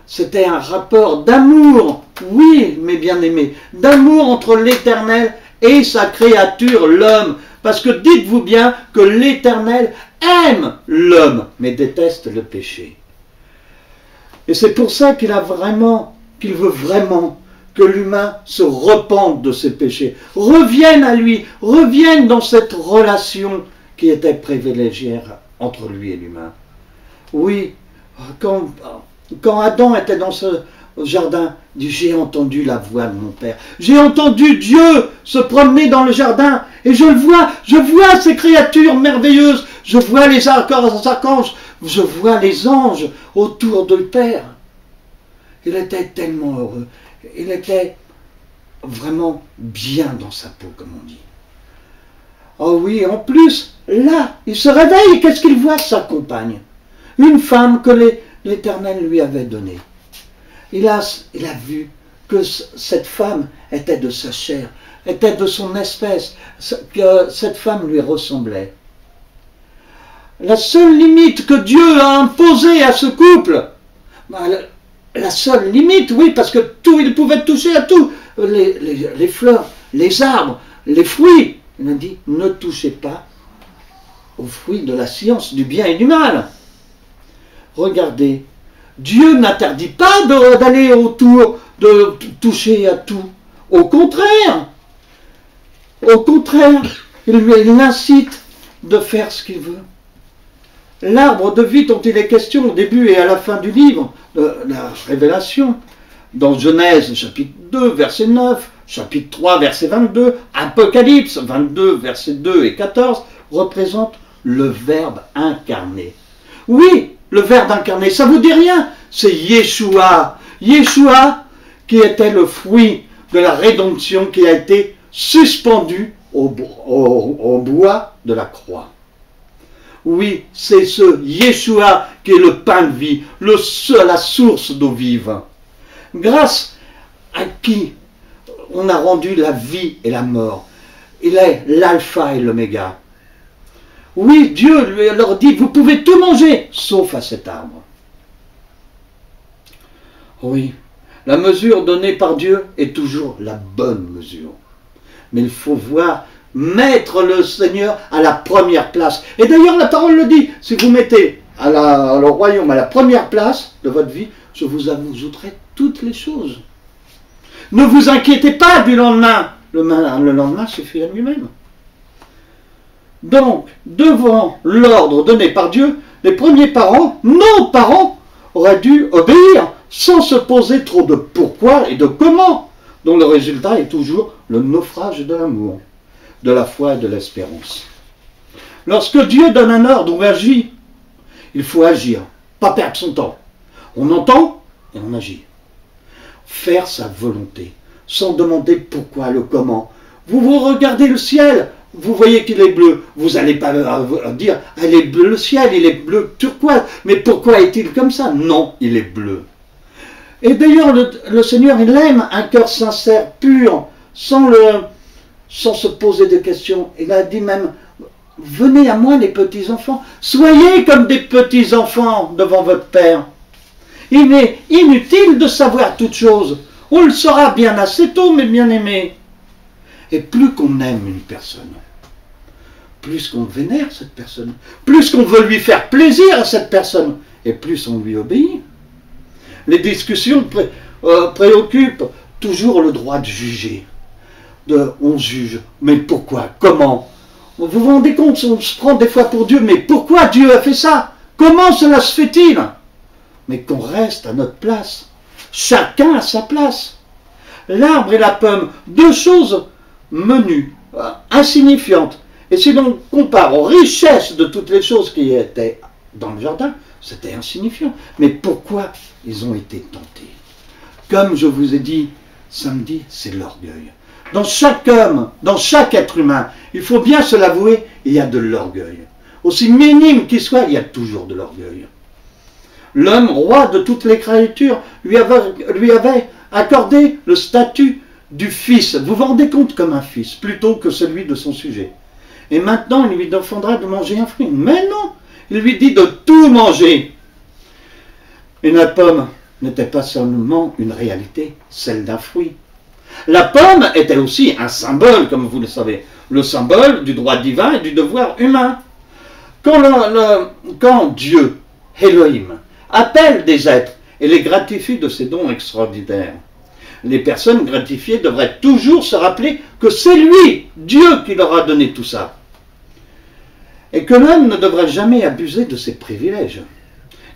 C'était un rapport d'amour, oui, mes bien-aimés, d'amour entre l'Éternel et sa créature, l'homme. Parce que dites-vous bien que l'Éternel aime l'homme, mais déteste le péché. Et c'est pour ça qu'il veut vraiment que l'humain se repente de ses péchés, revienne à lui, revienne dans cette relation qui était privilégiée entre lui et l'humain. Oui, quand Adam était dans ce jardin, il dit, j'ai entendu la voix de mon Père, j'ai entendu Dieu se promener dans le jardin, et je vois ces créatures merveilleuses, je vois les archanges, je vois les anges autour du Père. Il était tellement heureux. Il était vraiment bien dans sa peau, comme on dit. Oh oui, en plus, là, il se réveille et qu'est-ce qu'il voit? Sa compagne. Une femme que l'Éternel lui avait donnée. Il a vu que cette femme était de sa chair, était de son espèce, que cette femme lui ressemblait. La seule limite que Dieu a imposée à ce couple, la seule limite, oui, parce que tout, il pouvait toucher à tout, les fleurs, les arbres, les fruits. Il a dit, ne touchez pas aux fruits de la science du bien et du mal. Regardez, Dieu n'interdit pas d'aller autour, de toucher à tout. Au contraire, il l'incite de faire ce qu'il veut. L'arbre de vie dont il est question au début et à la fin du livre, de la Révélation, dans Genèse chapitre 2, verset 9, chapitre 3, verset 22, Apocalypse 22, verset 2 et 14, représente le Verbe incarné. Oui, le Verbe incarné, ça vous dit rien? C'est Yeshua. Yeshua qui était le fruit de la rédemption qui a été suspendu au bois de la croix. Oui, c'est ce Yeshua qui est le pain de vie, la source d'eau vive. Grâce à qui on a rendu la vie et la mort. Il est l'alpha et l'oméga. Oui, Dieu leur dit, vous pouvez tout manger, sauf à cet arbre. Oui, la mesure donnée par Dieu est toujours la bonne mesure. Mais il faut mettre le Seigneur à la première place. Et d'ailleurs, la parole le dit, si vous mettez le royaume à la première place de votre vie, je vous ajouterai toutes les choses. Ne vous inquiétez pas du lendemain. Le lendemain suffit à lui-même. Donc, devant l'ordre donné par Dieu, les premiers parents, nos parents, auraient dû obéir sans se poser trop de pourquoi et de comment, dont le résultat est toujours le naufrage de l'amour, de la foi et de l'espérance. Lorsque Dieu donne un ordre ou agit, il faut agir, pas perdre son temps. On entend et on agit. Faire sa volonté, sans demander pourquoi, le comment. Vous regardez le ciel, vous voyez qu'il est bleu. Vous n'allez pas dire, il est bleu le ciel, il est bleu turquoise. Mais pourquoi est-il comme ça? Non, il est bleu. Et d'ailleurs, le Seigneur, il aime un cœur sincère, pur, sans se poser de questions. Il a dit même, venez à moi les petits-enfants, soyez comme des petits-enfants devant votre Père. Il est inutile de savoir toutes choses. On le saura bien assez tôt, mes bien-aimés. Et plus qu'on aime une personne, plus qu'on vénère cette personne, plus qu'on veut lui faire plaisir à cette personne, et plus on lui obéit. Les discussions préoccupent toujours le droit de juger. On juge, mais pourquoi? Comment? Vous vous rendez compte, on se prend des fois pour Dieu, mais pourquoi Dieu a fait ça? Comment cela se fait-il? Mais qu'on reste à notre place. Chacun à sa place. L'arbre et la pomme, deux choses menues, insignifiantes. Et si l'on compare aux richesses de toutes les choses qui étaient dans le jardin, c'était insignifiant. Mais pourquoi ils ont été tentés? Comme je vous ai dit samedi, c'est l'orgueil. Dans chaque homme, dans chaque être humain, il faut bien se l'avouer, il y a de l'orgueil. Aussi minime qu'il soit, il y a toujours de l'orgueil. L'homme, roi de toutes les créatures, lui avait accordé le statut du fils. Vous vous rendez compte, comme un fils, plutôt que celui de son sujet. Et maintenant, il lui demandera de manger un fruit. Mais non, il lui dit de tout manger. Et la pomme n'était pas seulement une réalité, celle d'un fruit. La pomme était aussi un symbole, comme vous le savez, le symbole du droit divin et du devoir humain. Quand Dieu, Elohim, appelle des êtres et les gratifie de ses dons extraordinaires, les personnes gratifiées devraient toujours se rappeler que c'est lui, Dieu, qui leur a donné tout ça. Et que l'homme ne devrait jamais abuser de ses privilèges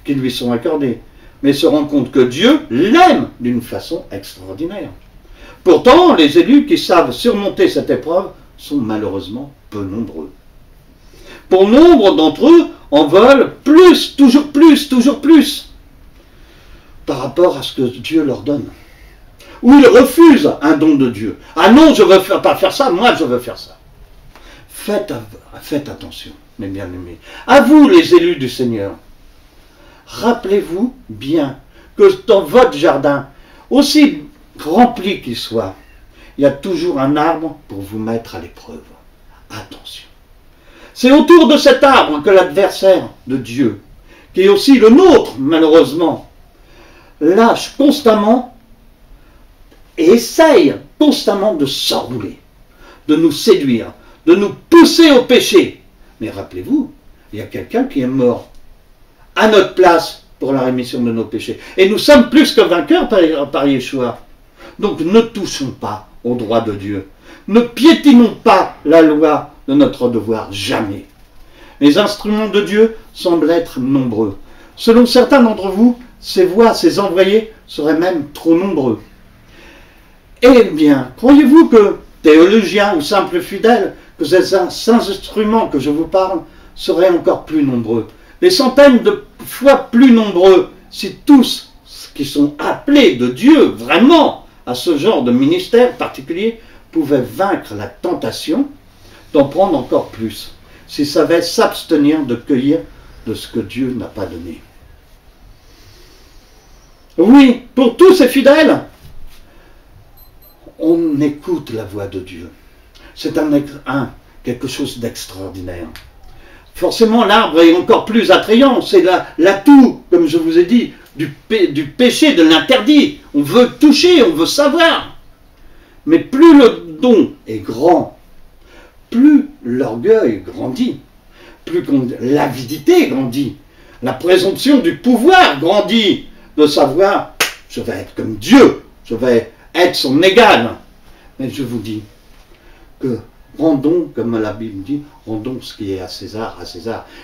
qui lui sont accordés, mais se rendre compte que Dieu l'aime d'une façon extraordinaire. Pourtant, les élus qui savent surmonter cette épreuve sont malheureusement peu nombreux. Pour nombre d'entre eux, en veulent plus, toujours plus, par rapport à ce que Dieu leur donne. Ou ils refusent un don de Dieu. Ah non, je ne veux pas faire ça, moi je veux faire ça. Faites attention, mes bien-aimés. À vous, les élus du Seigneur, rappelez-vous bien que dans votre jardin, aussi rempli qu'il soit, il y a toujours un arbre pour vous mettre à l'épreuve. Attention. C'est autour de cet arbre que l'adversaire de Dieu, qui est aussi le nôtre, malheureusement, lâche constamment et essaye constamment de s'enrouler, de nous séduire, de nous pousser au péché. Mais rappelez-vous, il y a quelqu'un qui est mort à notre place pour la rémission de nos péchés. Et nous sommes plus que vainqueurs par Yeshua. Donc ne touchons pas au droit de Dieu. Ne piétinons pas la loi de notre devoir, jamais. Les instruments de Dieu semblent être nombreux. Selon certains d'entre vous, ces voix, ces envoyés seraient même trop nombreux. Eh bien, croyez-vous que, théologiens ou simples fidèles, que ces instruments que je vous parle seraient encore plus nombreux, des centaines de fois plus nombreux, si tous qui sont appelés de Dieu vraiment à ce genre de ministère particulier pouvaient vaincre la tentation d'en prendre encore plus, s'ils savaient s'abstenir de cueillir de ce que Dieu n'a pas donné. Oui, pour tous ces fidèles, on écoute la voix de Dieu. C'est quelque chose d'extraordinaire. Forcément, l'arbre est encore plus attrayant. C'est l'atout, comme je vous ai dit, du péché, de l'interdit. On veut toucher, on veut savoir. Mais plus le don est grand, plus l'orgueil grandit, plus l'avidité grandit, la présomption du pouvoir grandit, de savoir, je vais être comme Dieu, je vais être son égal. Mais je vous dis que rendons, comme la Bible dit, rendons ce qui est à César,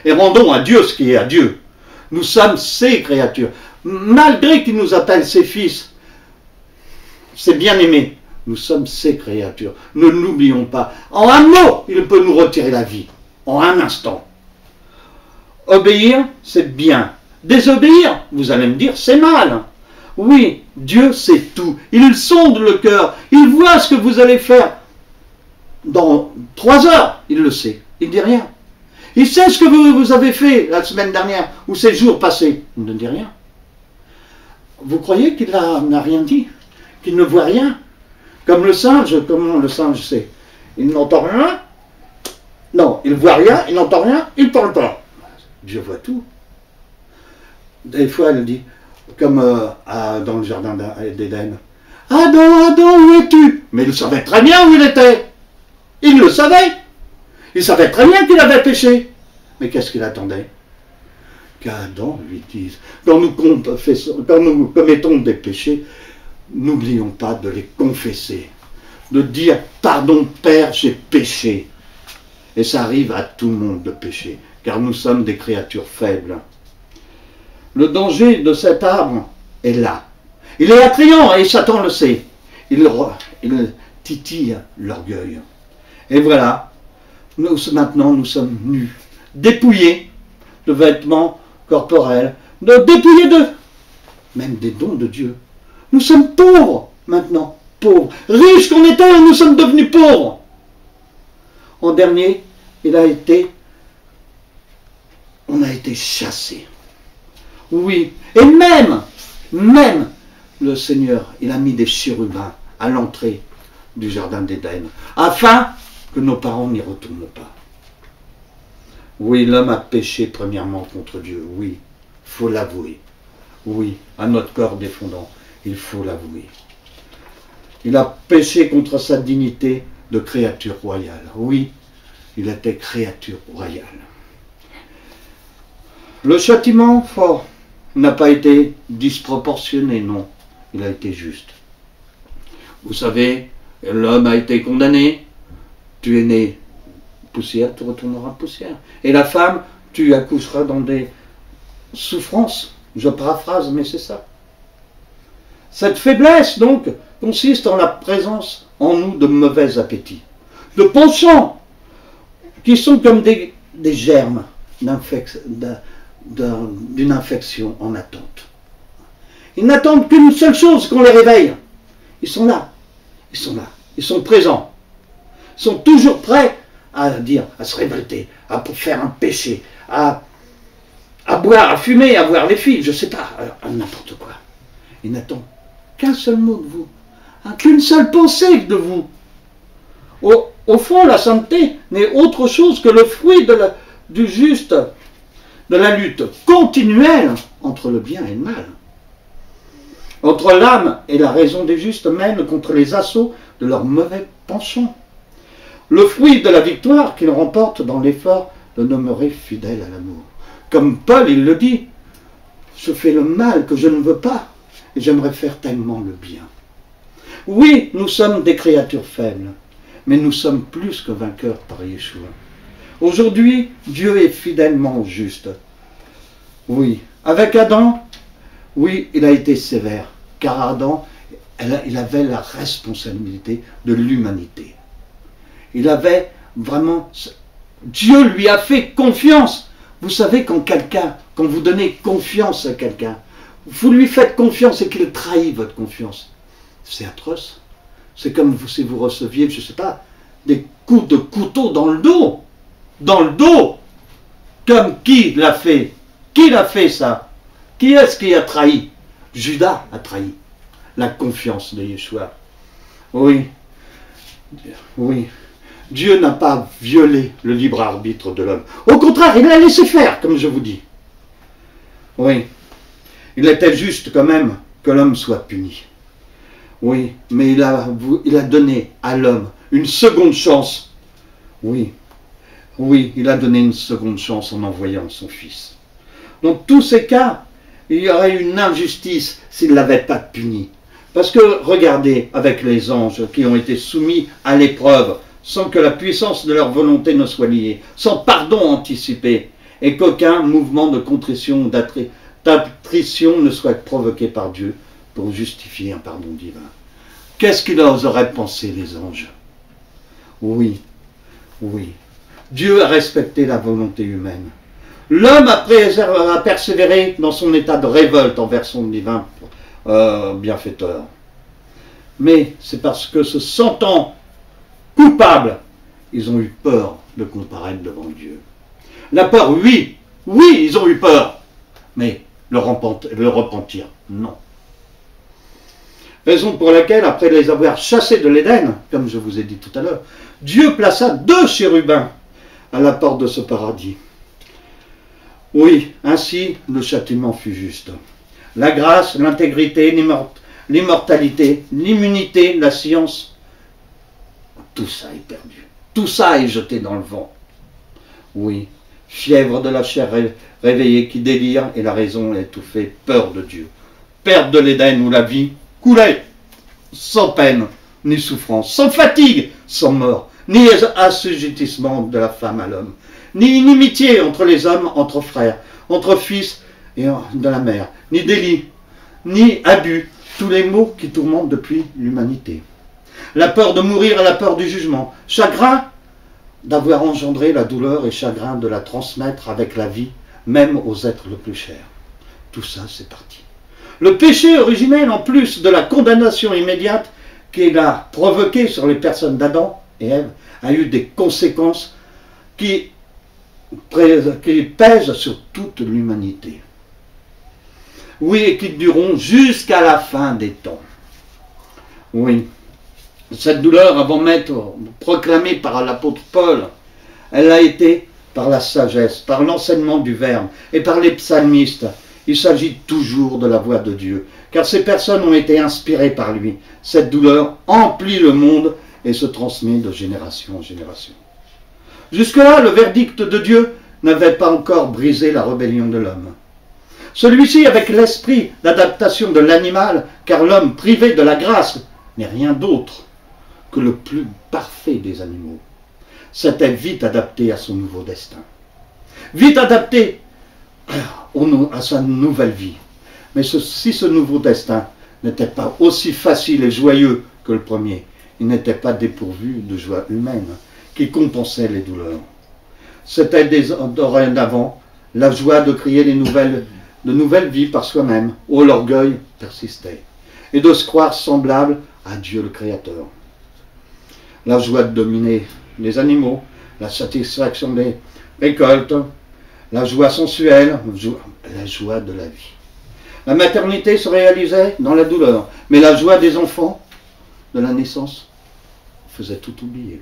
et rendons à Dieu ce qui est à Dieu. Nous sommes ses créatures. Malgré qu'il nous appelle ses fils, ses bien-aimés, nous sommes ses créatures. Ne l'oublions pas. En un mot, il peut nous retirer la vie. En un instant. Obéir, c'est bien. Désobéir, vous allez me dire, c'est mal. Oui, Dieu sait tout. Il sonde le cœur. Il voit ce que vous allez faire. Dans 3 heures, il le sait. Il ne dit rien. Il sait ce que vous avez fait la semaine dernière ou ces jours passés. Il ne dit rien. Vous croyez qu'il n'a rien dit? Qu'il ne voit rien? Comme le singe, comment le singe sait? Il n'entend rien? Non, il ne voit rien, il n'entend rien, il ne parle pas. Dieu voit tout. Des fois, elle dit, comme dans le jardin d'Éden, « Adam, Adam, où es-tu » Mais il savait très bien où il était. Il le savait. Il savait très bien qu'il avait péché. Mais qu'est-ce qu'il attendait? Qu'Adam lui dise. Quand nous commettons des péchés, n'oublions pas de les confesser. De dire, pardon Père, j'ai péché. Et ça arrive à tout le monde de pécher. Car nous sommes des créatures faibles. Le danger de cet arbre est là. Il est attrayant et Satan le sait. Il titille l'orgueil. Et voilà, maintenant nous sommes nus, dépouillés de vêtements corporels, dépouillés de même des dons de Dieu. Nous sommes pauvres maintenant, pauvres. Riches qu'on était, nous sommes devenus pauvres. En dernier, on a été chassés. Oui, et même le Seigneur, il a mis des chérubins à l'entrée du jardin d'Éden, afin que nos parents n'y retournent pas. Oui, l'homme a péché premièrement contre Dieu, oui, il faut l'avouer. Oui, à notre corps défendant, il faut l'avouer. Il a péché contre sa dignité de créature royale. Oui, il était créature royale. Le châtiment fort n'a pas été disproportionné, non, il a été juste. Vous savez, l'homme a été condamné, tu es né poussière, tu retourneras poussière. Et la femme, tu accoucheras dans des souffrances. Je paraphrase, mais c'est ça. Cette faiblesse, donc, consiste en la présence en nous de mauvais appétits, de penchants qui sont comme des germes d'une infection en attente. Ils n'attendent qu'une seule chose, qu'on les réveille. Ils sont là, ils sont présents. Ils sont toujours prêts à dire, à se révolter, à faire un péché, à boire, à fumer, à voir les filles, je ne sais pas, à n'importe quoi. Ils n'attendent qu'un seul mot de vous, qu'une seule pensée de vous. Au fond, la sainteté n'est autre chose que le fruit du juste, de la lutte continuelle entre le bien et le mal. Entre l'âme et la raison des justes mène contre les assauts de leurs mauvais penchants. Le fruit de la victoire qu'ils remportent dans l'effort de demeurer fidèles à l'amour. Comme Paul, il le dit, je fais le mal que je ne veux pas, et j'aimerais faire tellement le bien. Oui, nous sommes des créatures faibles, mais nous sommes plus que vainqueurs par Yeshua. Aujourd'hui, Dieu est fidèlement juste. Oui, avec Adam, oui, il a été sévère, car Adam, il avait la responsabilité de l'humanité. Il avait vraiment... Dieu lui a fait confiance. Vous savez, quand vous donnez confiance à quelqu'un, vous lui faites confiance et qu'il trahit votre confiance. C'est atroce. C'est comme si vous receviez, je ne sais pas, des coups de couteau dans le dos. Dans le dos. Comme qui l'a fait? Qui l'a fait ça? Qui est-ce qui a trahi? Judas a trahi la confiance de Yeshua. Oui. Oui. Dieu n'a pas violé le libre arbitre de l'homme. Au contraire, il l'a laissé faire, comme je vous dis. Oui. Il était juste quand même que l'homme soit puni. Oui, mais il a donné à l'homme une seconde chance. Oui. Oui, il a donné une seconde chance en envoyant son fils. Dans tous ces cas, il y aurait une injustice s'il ne l'avait pas puni. Parce que, regardez, avec les anges qui ont été soumis à l'épreuve, sans que la puissance de leur volonté ne soit liée, sans pardon anticipé, et qu'aucun mouvement de contrition ou d'attrition ne soit provoqué par Dieu pour justifier un pardon divin. Qu'est-ce qu'ils auraient pensé, les anges? Oui, oui. Dieu a respecté la volonté humaine. L'homme a persévéré dans son état de révolte envers son divin bienfaiteur. Mais c'est parce que se sentant coupables, ils ont eu peur de comparaître devant Dieu. La peur, oui, oui, ils ont eu peur, mais le repentir, non. Raison pour laquelle, après les avoir chassés de l'Éden, comme je vous ai dit tout à l'heure, Dieu plaça 2 chérubins à la porte de ce paradis. Oui, ainsi le châtiment fut juste. La grâce, l'intégrité, l'immortalité, l'immunité, la science, tout ça est perdu. Tout ça est jeté dans le vent. Oui, fièvre de la chair réveillée qui délire et la raison étouffée, peur de Dieu. Perte de l'Éden où la vie coulait, sans peine, ni souffrance, sans fatigue, sans mort, ni assujettissement de la femme à l'homme, ni inimitié entre les hommes, entre frères, entre fils et de la mer, ni délit, ni abus, tous les maux qui tourmentent depuis l'humanité. La peur de mourir et la peur du jugement, chagrin d'avoir engendré la douleur et chagrin de la transmettre avec la vie, même aux êtres les plus chers. Tout ça, c'est parti. Le péché originel, en plus de la condamnation immédiate qu'il a provoquée sur les personnes d'Adam et Ève, a eu des conséquences qui pèsent sur toute l'humanité. Oui, et qui dureront jusqu'à la fin des temps. Oui. Cette douleur, avant d'être proclamée par l'apôtre Paul, elle a été par la sagesse, par l'enseignement du Verbe et par les psalmistes. Il s'agit toujours de la voix de Dieu, car ces personnes ont été inspirées par lui. Cette douleur emplit le monde et se transmet de génération en génération. Jusque-là, le verdict de Dieu n'avait pas encore brisé la rébellion de l'homme. Celui-ci, avec l'esprit d'adaptation de l'animal, car l'homme privé de la grâce n'est rien d'autre que le plus parfait des animaux, s'était vite adapté à son nouveau destin, vite adapté à sa nouvelle vie. Mais si ce nouveau destin n'était pas aussi facile et joyeux que le premier, il n'était pas dépourvu de joie humaine qui compensait les douleurs. C'était dorénavant la joie de créer de nouvelles vies par soi-même, où l'orgueil persistait, et de se croire semblable à Dieu le Créateur. La joie de dominer les animaux, la satisfaction des récoltes, la joie sensuelle, la joie de la vie. La maternité se réalisait dans la douleur, mais la joie des enfants de la naissance faisait tout oublier.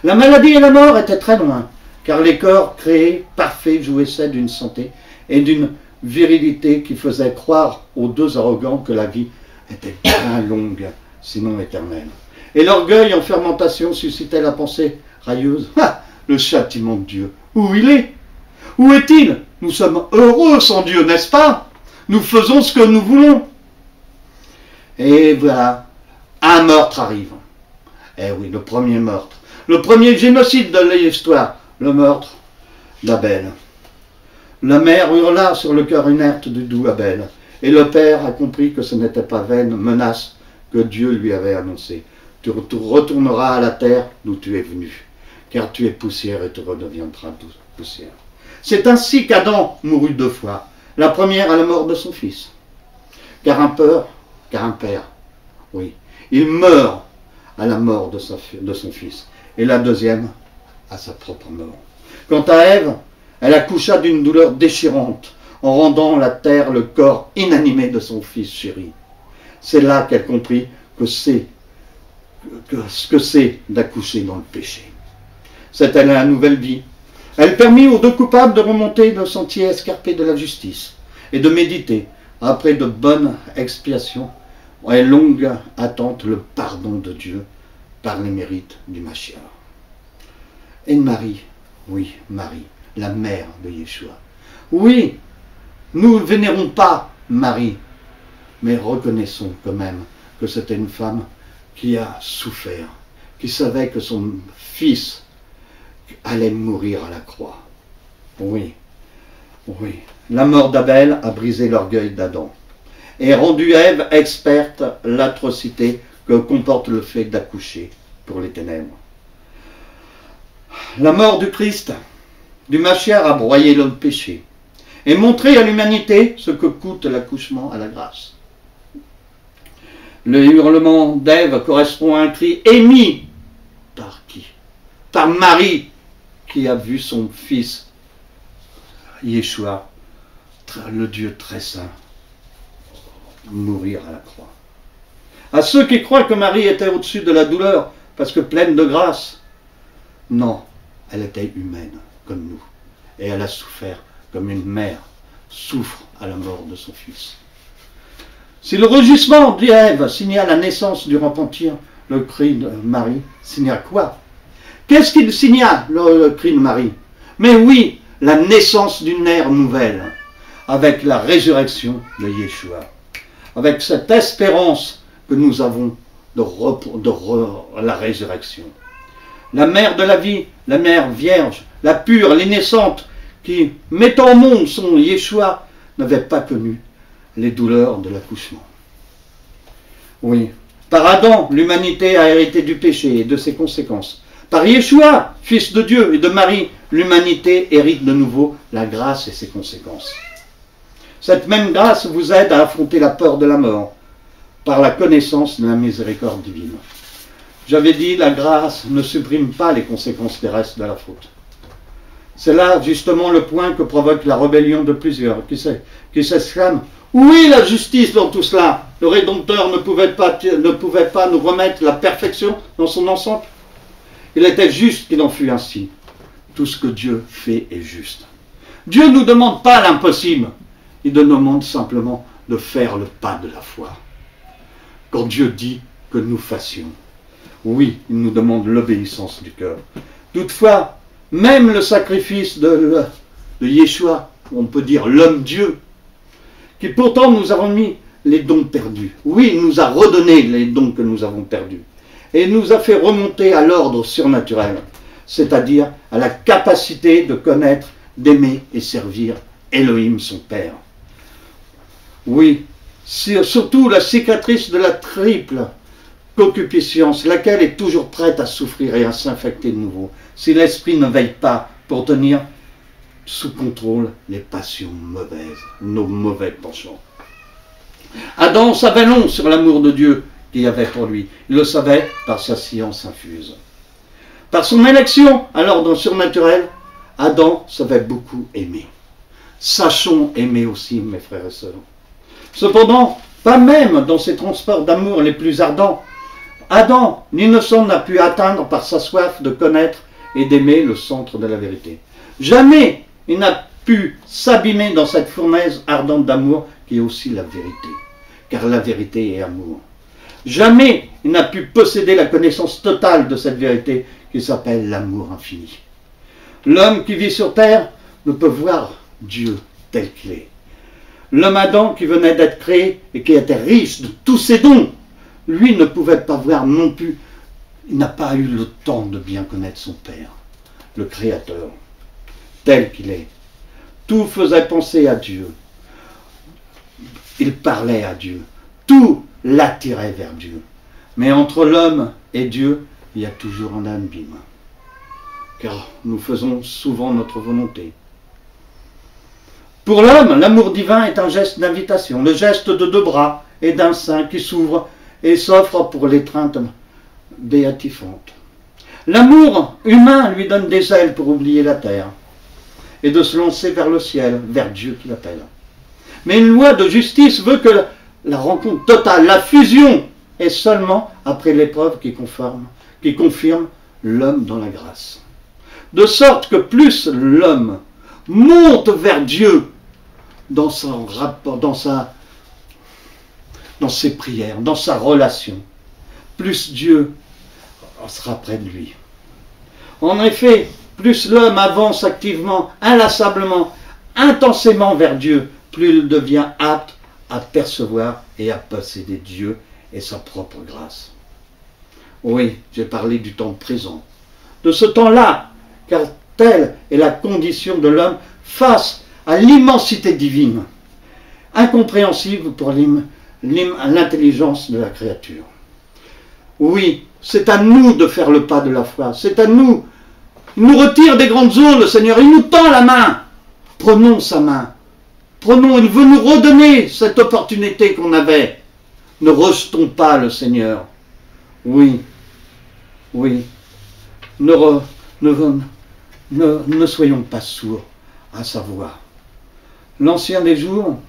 La maladie et la mort étaient très loin, car les corps créés, parfaits, jouissaient d'une santé et d'une virilité qui faisait croire aux deux arrogants que la vie était bien longue, sinon éternelle. Et l'orgueil en fermentation suscitait la pensée railleuse. Ah, le châtiment de Dieu, où il est? Où est-il? Nous sommes heureux sans Dieu, n'est-ce pas? Nous faisons ce que nous voulons. Et voilà, un meurtre arrive. Eh oui, le premier meurtre. Le premier génocide de l'histoire, le meurtre d'Abel. La mère hurla sur le cœur inerte du doux Abel. Et le père a compris que ce n'était pas vaine menace que Dieu lui avait annoncée. Tu retourneras à la terre d'où tu es venu, car tu es poussière et tu redeviendras poussière. C'est ainsi qu'Adam mourut 2 fois. La première à la mort de son fils. Car un père, oui, il meurt à la mort de son fils. Et la deuxième à sa propre mort. Quant à Ève, elle accoucha d'une douleur déchirante en rendant la terre le corps inanimé de son fils chéri. C'est là qu'elle comprit ce que c'est d'accoucher dans le péché. C'était la nouvelle vie. Elle permit aux 2 coupables de remonter le sentier escarpé de la justice et de méditer, après de bonnes expiations et longue attente, le pardon de Dieu par les mérites du Mashiach. Et Marie, oui, Marie, la mère de Yeshua. Oui, nous ne vénérons pas Marie, mais reconnaissons quand même que c'était une femme qui a souffert, qui savait que son fils allait mourir à la croix. Oui, oui. La mort d'Abel a brisé l'orgueil d'Adam et rendu Ève experte l'atrocité que comporte le fait d'accoucher pour les ténèbres. La mort du Christ, du Mashiach, a broyé le péché et montré à l'humanité ce que coûte l'accouchement à la grâce. Le hurlement d'Ève correspond à un cri émis par qui? Par Marie, qui a vu son fils, Yeshua, le Dieu très saint, mourir à la croix. À ceux qui croient que Marie était au-dessus de la douleur, parce que pleine de grâce, non, elle était humaine, comme nous, et elle a souffert comme une mère souffre à la mort de son fils. Si le rugissement d'Ève signale la naissance du repentir, le cri de Marie signale quoi? Qu'est-ce qu'il signale, le cri de Marie? Mais oui, la naissance d'une ère nouvelle, avec la résurrection de Yeshua, avec cette espérance que nous avons de la résurrection. La mère de la vie, la mère vierge, la pure, l'innaissante, qui met au monde son Yeshua, n'avait pas connu les douleurs de l'accouchement. Oui, par Adam, l'humanité a hérité du péché et de ses conséquences. Par Yeshua, fils de Dieu et de Marie, l'humanité hérite de nouveau la grâce et ses conséquences. Cette même grâce vous aide à affronter la peur de la mort par la connaissance de la miséricorde divine. J'avais dit, la grâce ne supprime pas les conséquences terrestres de la faute. C'est là justement le point que provoque la rébellion de plusieurs qui s'exclament « Où est la justice dans tout cela? Le Rédempteur ne pouvait pas nous remettre la perfection dans son ensemble. Il était juste qu'il en fût ainsi. Tout ce que Dieu fait est juste. Dieu ne nous demande pas l'impossible. Il nous demande simplement de faire le pas de la foi. Quand Dieu dit que nous fassions, oui, il nous demande l'obéissance du cœur. Toutefois, même le sacrifice de Yeshua, on peut dire l'homme-dieu, qui pourtant nous a remis les dons perdus. Oui, il nous a redonné les dons que nous avons perdus. Et il nous a fait remonter à l'ordre surnaturel, c'est-à-dire à la capacité de connaître, d'aimer et servir Elohim, son Père. Oui, surtout la cicatrice de la triple concupiscence, laquelle est toujours prête à souffrir et à s'infecter de nouveau, si l'esprit ne veille pas pour tenir sous contrôle les passions mauvaises, nos mauvais penchants. Adam savait long sur l'amour de Dieu qu'il y avait pour lui. Il le savait par sa science infuse. Par son élection à l'ordre surnaturel, Adam savait beaucoup aimer. Sachons aimer aussi, mes frères et sœurs. Cependant, pas même dans ses transports d'amour les plus ardents, Adam, l'innocent, n'a pu atteindre par sa soif de connaître et d'aimer le centre de la vérité. Jamais il n'a pu s'abîmer dans cette fournaise ardente d'amour qui est aussi la vérité, car la vérité est amour. Jamais il n'a pu posséder la connaissance totale de cette vérité qui s'appelle l'amour infini. L'homme qui vit sur terre ne peut voir Dieu tel qu'il est. L'homme Adam qui venait d'être créé et qui était riche de tous ses dons, lui ne pouvait pas voir non plus, il n'a pas eu le temps de bien connaître son Père, le Créateur, tel qu'il est. Tout faisait penser à Dieu. Il parlait à Dieu. Tout l'attirait vers Dieu. Mais entre l'homme et Dieu, il y a toujours un abîme. Car nous faisons souvent notre volonté. Pour l'homme, l'amour divin est un geste d'invitation, le geste de deux bras et d'un sein qui s'ouvre et s'offre pour l'étreinte béatifiante. L'amour humain lui donne des ailes pour oublier la terre et de se lancer vers le ciel, vers Dieu qui l'appelle. Mais une loi de justice veut que la rencontre totale, la fusion, est seulement après l'épreuve qui confirme l'homme dans la grâce. De sorte que plus l'homme monte vers Dieu dans son rapport, dans ses prières, dans sa relation, plus Dieu sera près de lui. En effet, plus l'homme avance activement, inlassablement, intensément vers Dieu, plus il devient apte à percevoir et à posséder Dieu et sa propre grâce. Oui, j'ai parlé du temps présent, de ce temps-là, car telle est la condition de l'homme face à l'immensité divine, incompréhensible pour l'intelligence de la créature. Oui, c'est à nous de faire le pas de la foi, c'est à nous. Il nous retire des grandes eaux, le Seigneur, il nous tend la main. Prenons sa main. Prenons, il veut nous redonner cette opportunité qu'on avait. Ne rejetons pas le Seigneur. Oui, oui. Ne soyons pas sourds à sa voix. L'ancien des jours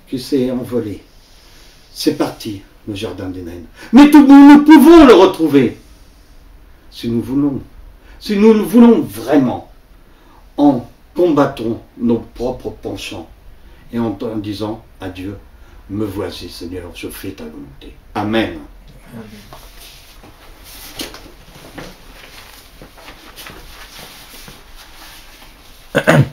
qui s'est envolé, c'est parti, le jardin d'Éden. Mais nous pouvons le retrouver si nous voulons. Si nous le voulons vraiment, en combattant nos propres penchants et en disant à Dieu, me voici Seigneur, je fais ta volonté. Amen. Amen.